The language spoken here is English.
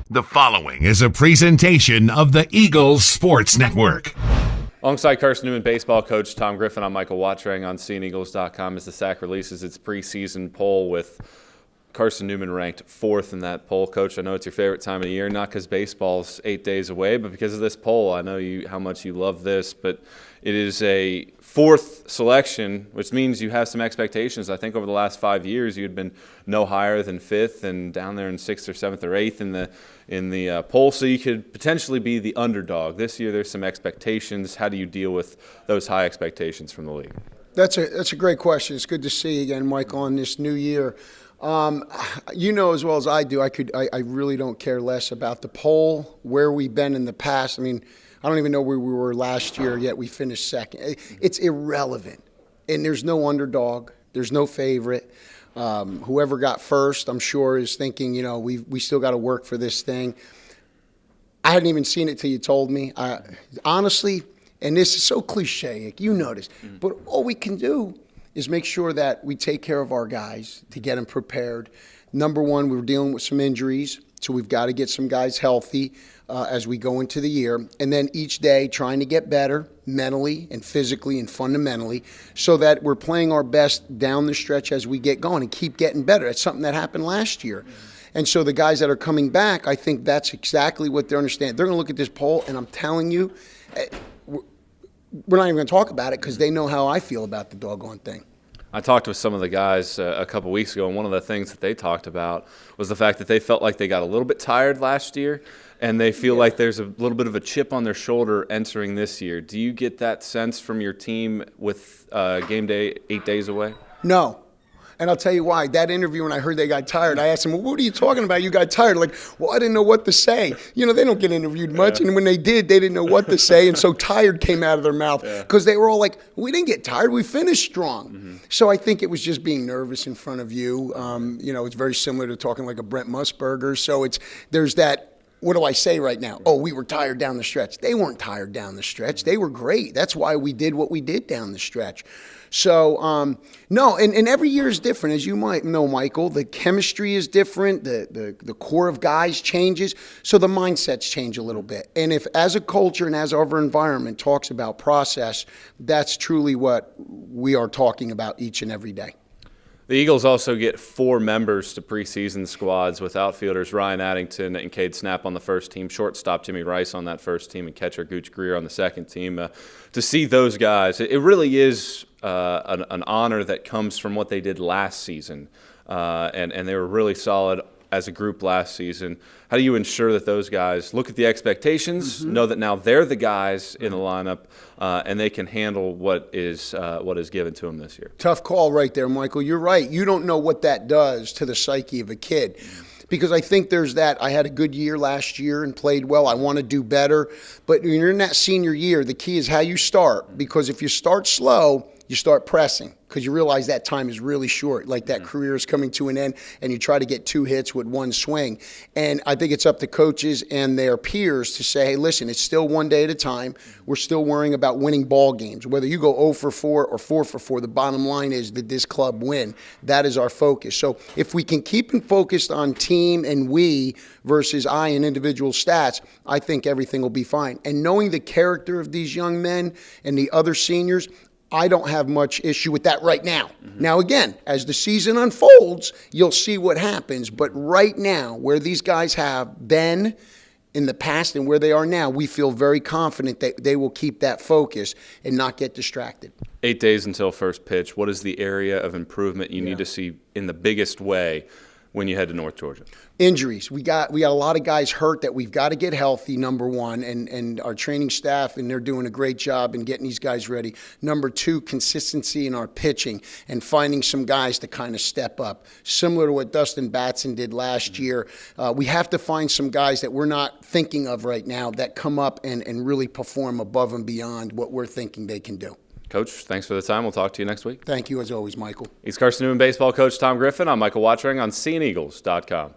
The following is a presentation of the Eagles Sports Network. Alongside Carson-Newman baseball coach Tom Griffin, I'm Michael Watchering on SeeingEagles.com as the SAC releases its preseason poll with Carson-Newman ranked 4th in that poll. Coach, I know it's your favorite time of the year, not because baseball's 8 days away, but because of this poll. I know how much you love this, but it is a 4th selection, which means you have some expectations. I think over the last 5 years, you had been no higher than 5th and down there in 6th or 7th or 8th in the poll, so you could potentially be the underdog. This year, there's some expectations. How do you deal with those high expectations from the league? That's a great question. It's good to see you again, Michael, on this new year. You know as well as I do, I really don't care less about the poll, where we've been in the past. I mean, I don't even know where we were last year, yet we finished second. It's irrelevant. And there's no underdog. There's no favorite. Whoever got first, I'm sure, is thinking, you know, we still got to work for this thing. I hadn't even seen it till you told me. Honestly, and this is so cliche, you know this, but all we can do is make sure that we take care of our guys to get them prepared. Number one, we're dealing with some injuries, so we've got to get some guys healthy as we go into the year. And then each day trying to get better mentally and physically and fundamentally so that we're playing our best down the stretch as we get going and keep getting better. That's something that happened last year. And so the guys that are coming back, I think that's exactly what they're understanding. They're going to look at this poll, and I'm telling you, we're not even going to talk about it because they know how I feel about the doggone thing. I talked with some of the guys a couple weeks ago, and one of the things that they talked about was the fact that they felt like they got a little bit tired last year, and they feel like there's a little bit of a chip on their shoulder entering this year. Do you get that sense from your team with game day 8 days away? No. And I'll tell you why. That interview, when I heard they got tired, I asked them, well, what are you talking about? You got tired. Like, well, I didn't know what to say. You know, they don't get interviewed much. And when they did, they didn't know what to say. And so tired came out of their mouth because they were all like, we didn't get tired. We finished strong. So I think it was just being nervous in front of you. You know, it's very similar to talking like a Brent Musburger. So there's that. What do I say right now? Oh, we were tired down the stretch. They weren't tired down the stretch. They were great. That's why we did what we did down the stretch. So, no, and every year is different, as you might know, Michael. The chemistry is different. The core of guys changes. So the mindsets change a little bit. And if, as a culture and as our environment talks about process, that's truly what we are talking about each and every day. The Eagles also get 4 members to preseason squads with outfielders Ryan Addington and Cade Snap on the first team, shortstop Jimmy Rice on that first team, and catcher Gooch Greer on the second team. To see those guys, it really is an honor that comes from what they did last season, and they were really solid as a group last season. How do you ensure that those guys look at the expectations, know that now they're the guys in the lineup, and they can handle what is given to them this year? Tough call right there, Michael. You're right. You don't know what that does to the psyche of a kid. Because I think there's that, I had a good year last year and played well, I want to do better. But when you're in that senior year, the key is how you start. Because if you start slow, you start pressing because you realize that time is really short, like that career is coming to an end, and you try to get 2 hits with 1 swing. And I think it's up to coaches and their peers to say, hey, listen, it's still 1 day at a time. We're still worrying about winning ball games. Whether you go 0 for 4 or 4 for 4, the bottom line is that this club win. That is our focus. So if we can keep them focused on team and we versus I and individual stats, I think everything will be fine. And knowing the character of these young men and the other seniors, I don't have much issue with that right now. Now, again, as the season unfolds, you'll see what happens. But right now, where these guys have been in the past and where they are now, we feel very confident that they will keep that focus and not get distracted. 8 days until first pitch. What is the area of improvement you need to see in the biggest way when you head to North Georgia? Injuries. We got a lot of guys hurt that we've got to get healthy, number one, and our training staff, and they're doing a great job in getting these guys ready. Number 2, consistency in our pitching and finding some guys to kind of step up. Similar to what Dustin Batson did last year, we have to find some guys that we're not thinking of right now that come up and really perform above and beyond what we're thinking they can do. Coach, thanks for the time. We'll talk to you next week. Thank you, as always, Michael. He's Carson-Newman baseball coach Tom Griffin. I'm Michael Watchering on SeeingEagles.com.